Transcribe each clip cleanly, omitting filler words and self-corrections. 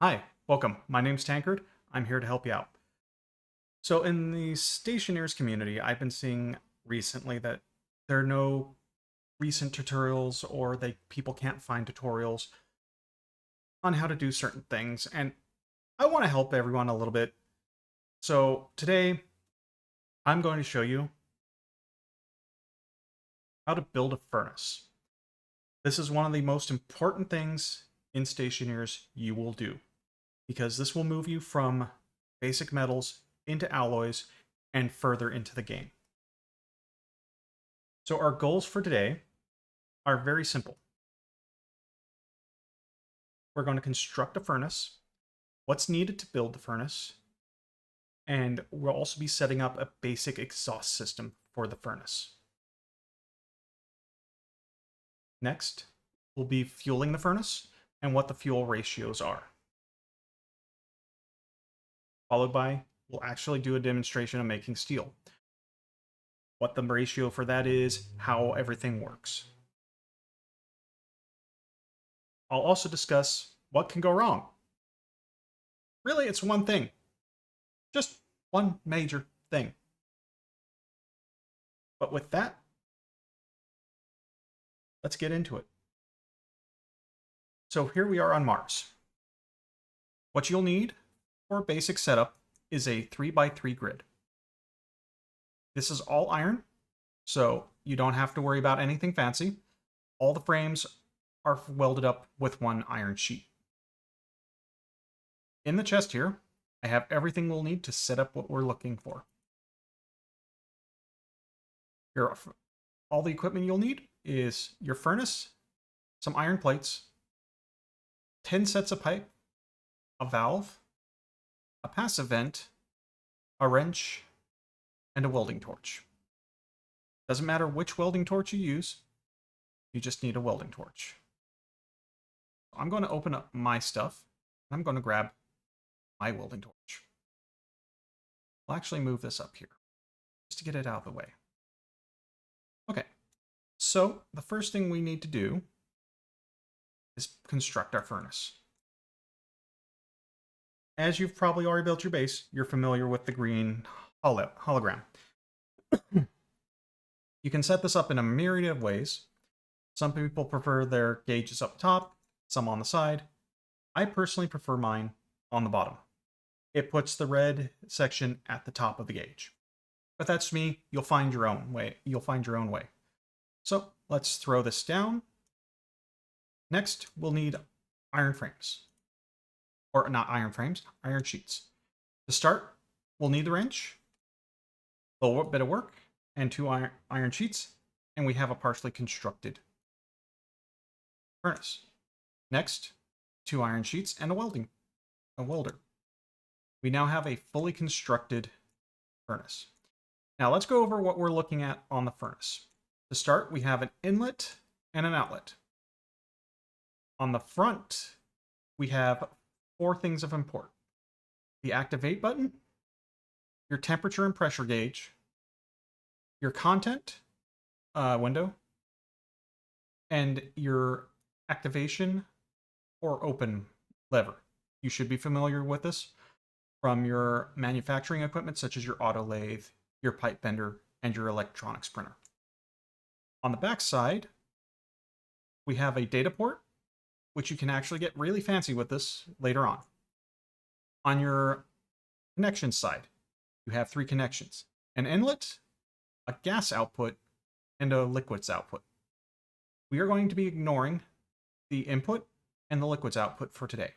Hi, welcome. My name's Tankard. I'm here to help you out. So, in the Stationeers community, I've been seeing recently that there are no recent tutorials, or people can't find tutorials on how to do certain things, and I want to help everyone a little bit. So, today I'm going to show you how to build a furnace. This is one of the most important things in Stationeers you will do, because this will move you from basic metals into alloys and further into the game. So our goals for today are very simple. We're going to construct a furnace, what's needed to build the furnace, and we'll also be setting up a basic exhaust system for the furnace. Next, we'll be fueling the furnace and what the fuel ratios are. Followed by, we'll actually do a demonstration of making steel. What the ratio for that is, how everything works. I'll also discuss what can go wrong. Really, it's one thing. Just one major thing. But with that, let's get into it. So here we are on Mars. What you'll need for a basic setup is a 3x3 grid. This is all iron, so you don't have to worry about anything fancy. All the frames are welded up with one iron sheet. In the chest here, I have everything we'll need to set up what we're looking for. Here, all the equipment you'll need is your furnace, some iron plates, 10 sets of pipe, a valve, a passive vent, a wrench, and a welding torch. Doesn't matter which welding torch you use, you just need a welding torch. I'm going to open up my stuff, and I'm going to grab my welding torch. I'll actually move this up here, just to get it out of the way. Okay, so the first thing we need to do is construct our furnace. As you've probably already built your base, you're familiar with the green hologram. You can set this up in a myriad of ways. Some people prefer their gauges up top, some on the side. I personally prefer mine on the bottom. It puts the red section at the top of the gauge. But that's me. You'll find your own way. So let's throw this down. Next, we'll need iron frames. Or not iron frames, iron sheets. To start, we'll need the wrench, a little bit of work, and two iron sheets, and we have a partially constructed furnace. Next, two iron sheets and a welder. We now have a fully constructed furnace. Now let's go over what we're looking at on the furnace. To start, we have an inlet and an outlet. On the front, we have four things of import: the activate button, your temperature and pressure gauge, your content window, and your activation or open lever. You should be familiar with this from your manufacturing equipment, such as your auto lathe, your pipe bender, and your electronics printer. On the back side, we have a data port, which you can actually get really fancy with this later on. On your connection side, you have three connections: an inlet, a gas output, and a liquids output. We are going to be ignoring the input and the liquids output for today.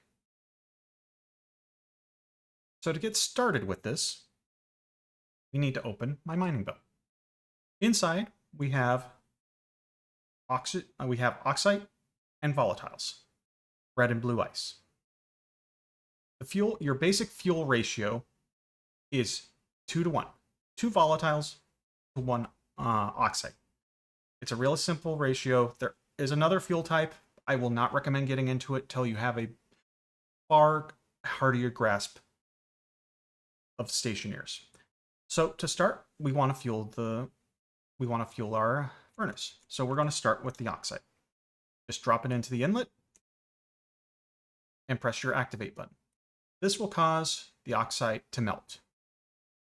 So to get started with this, we need to open my mining belt. Inside, we have oxide and volatiles, red and blue ice. Your basic fuel ratio is 2-to-1. 2 volatiles to 1 oxide. It's a really simple ratio. There is another fuel type. I will not recommend getting into it till you have a far heartier grasp of Stationeers. So to start, we want to fuel our furnace. So we're going to start with the oxide. Just drop it into the inlet. and press your activate button. This will cause the oxide to melt.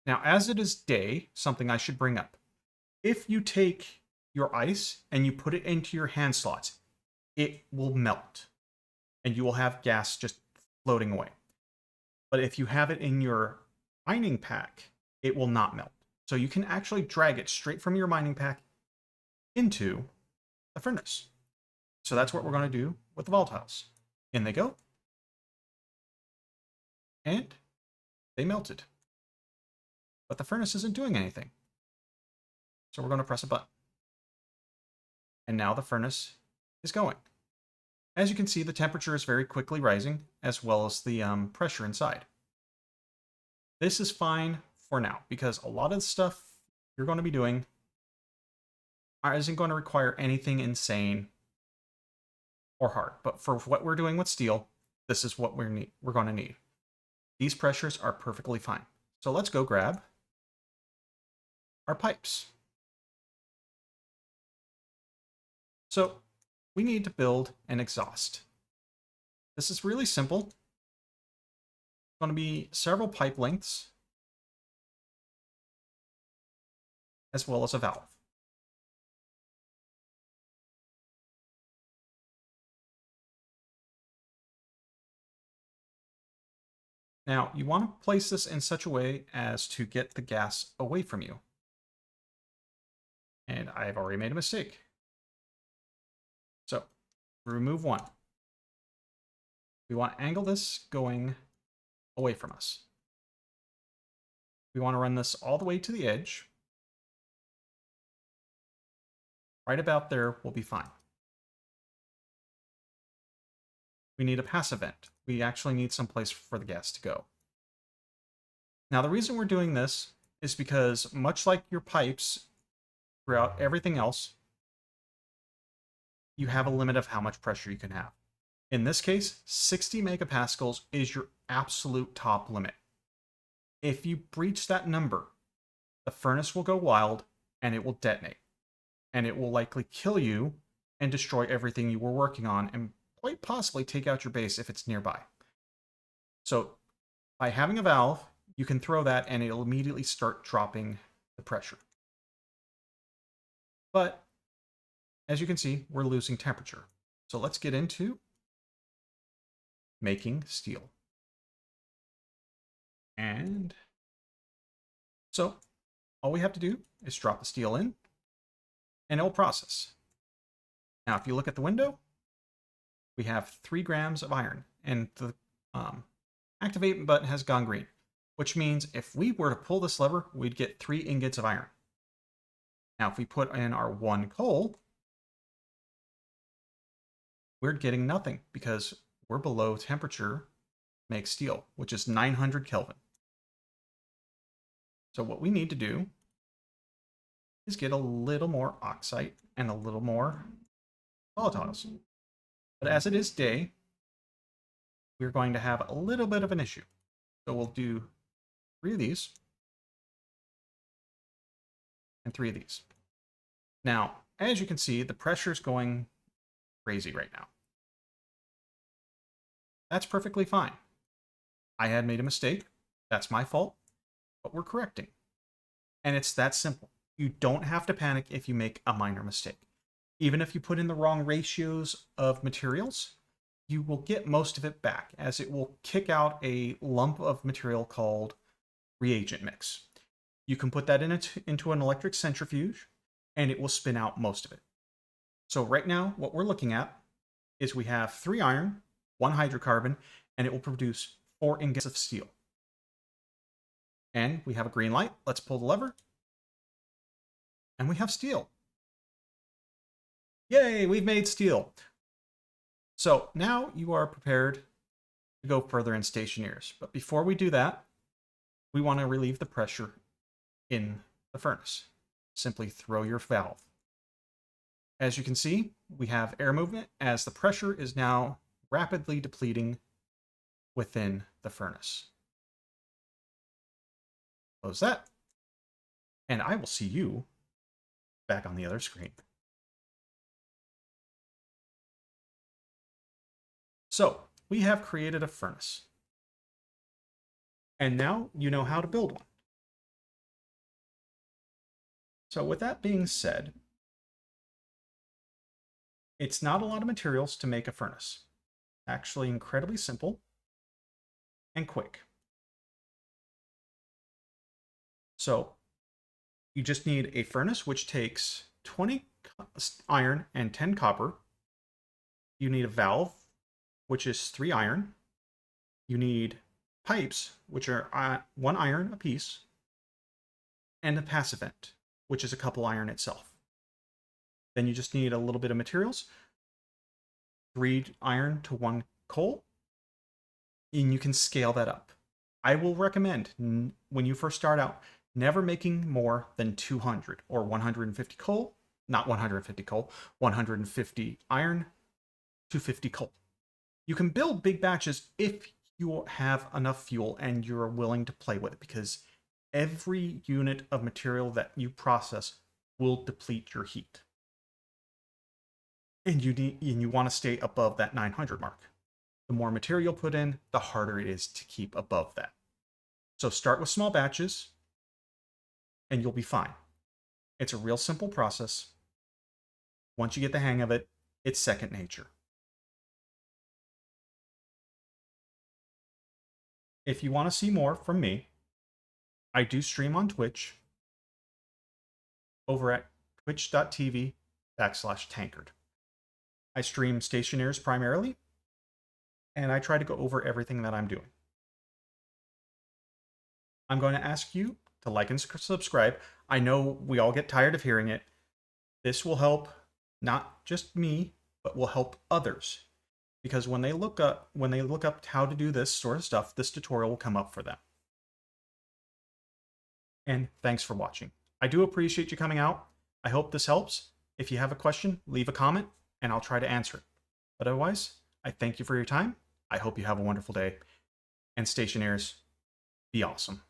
Now, as it is day, something I should bring up. If you take your ice and you put it into your hand slots, it will melt and you will have gas just floating away. But if you have it in your mining pack, it will not melt. So you can actually drag it straight from your mining pack into the furnace. So that's what we're going to do with the volatiles. In they go. And they melted. But the furnace isn't doing anything. So we're going to press a button. And now the furnace is going. As you can see, the temperature is very quickly rising, as well as the pressure inside. This is fine for now, because a lot of the stuff you're going to be doing isn't going to require anything insane or hard. But for what we're doing with steel, this is what we're going to need. These pressures are perfectly fine. So let's go grab our pipes. So we need to build an exhaust. This is really simple. It's going to be several pipe lengths, as well as a valve. Now, you want to place this in such a way as to get the gas away from you. And I've already made a mistake. So, remove one. We want to angle this going away from us. We want to run this all the way to the edge. Right about there will be fine. We need a passive vent. We actually need some place for the gas to go. Now, the reason we're doing this is because, much like your pipes throughout everything else, you have a limit of how much pressure you can have. In this case, 60 megapascals is your absolute top limit. If you breach that number, the furnace will go wild and it will detonate. And it will likely kill you and destroy everything you were working on and quite possibly take out your base if it's nearby. So by having a valve, you can throw that and it'll immediately start dropping the pressure. But as you can see, we're losing temperature. So let's get into making steel. And so all we have to do is drop the steel in and it will process. Now, if you look at the window, we have 3 grams of iron and the activate button has gone green, which means if we were to pull this lever, we'd get 3 ingots of iron. Now, if we put in our 1 coal, we're getting nothing because we're below temperature make steel, which is 900 Kelvin. So what we need to do is get a little more oxide and a little more volatiles. But as it is day, we're going to have a little bit of an issue. So we'll do 3 of these and 3 of these. Now, as you can see, the pressure is going crazy right now. That's perfectly fine. I had made a mistake. That's my fault, but we're correcting. And it's that simple. You don't have to panic if you make a minor mistake. Even if you put in the wrong ratios of materials, you will get most of it back, as it will kick out a lump of material called reagent mix. You can put that into an electric centrifuge, and it will spin out most of it. So right now, what we're looking at is we have 3 iron, 1 hydrocarbon, and it will produce 4 ingots of steel. And we have a green light. Let's pull the lever. And we have steel. Yay, we've made steel. So now you are prepared to go further in Stationeers. But before we do that, we want to relieve the pressure in the furnace. Simply throw your valve. As you can see, we have air movement as the pressure is now rapidly depleting within the furnace. Close that. And I will see you back on the other screen. So, we have created a furnace. And now you know how to build one. So with that being said, it's not a lot of materials to make a furnace. Actually incredibly simple and quick. So you just need a furnace, which takes 20 iron and 10 copper. You need a valve, which is 3 iron. You need pipes, which are 1 iron apiece, and a passive vent, which is a couple iron itself. Then you just need a little bit of materials, 3 iron to 1 coal, and you can scale that up. I will recommend, when you first start out, never making more than 200 or 150 coal, not 150 coal, 150 iron, 250 coal. You can build big batches if you have enough fuel and you're willing to play with it, because every unit of material that you process will deplete your heat. And you want to stay above that 900 mark. The more material put in, the harder it is to keep above that. So start with small batches and you'll be fine. It's a real simple process. Once you get the hang of it, it's second nature. If you want to see more from me, I do stream on Twitch over at twitch.tv/tankard. I stream Stationeers primarily, and I try to go over everything that I'm doing. I'm going to ask you to like and subscribe. I know we all get tired of hearing it. This will help not just me, but will help others. Because when they look up how to do this sort of stuff, this tutorial will come up for them. And thanks for watching. I do appreciate you coming out. I hope this helps. If you have a question, leave a comment and I'll try to answer it. But otherwise, I thank you for your time. I hope you have a wonderful day. And Stationeers, be awesome.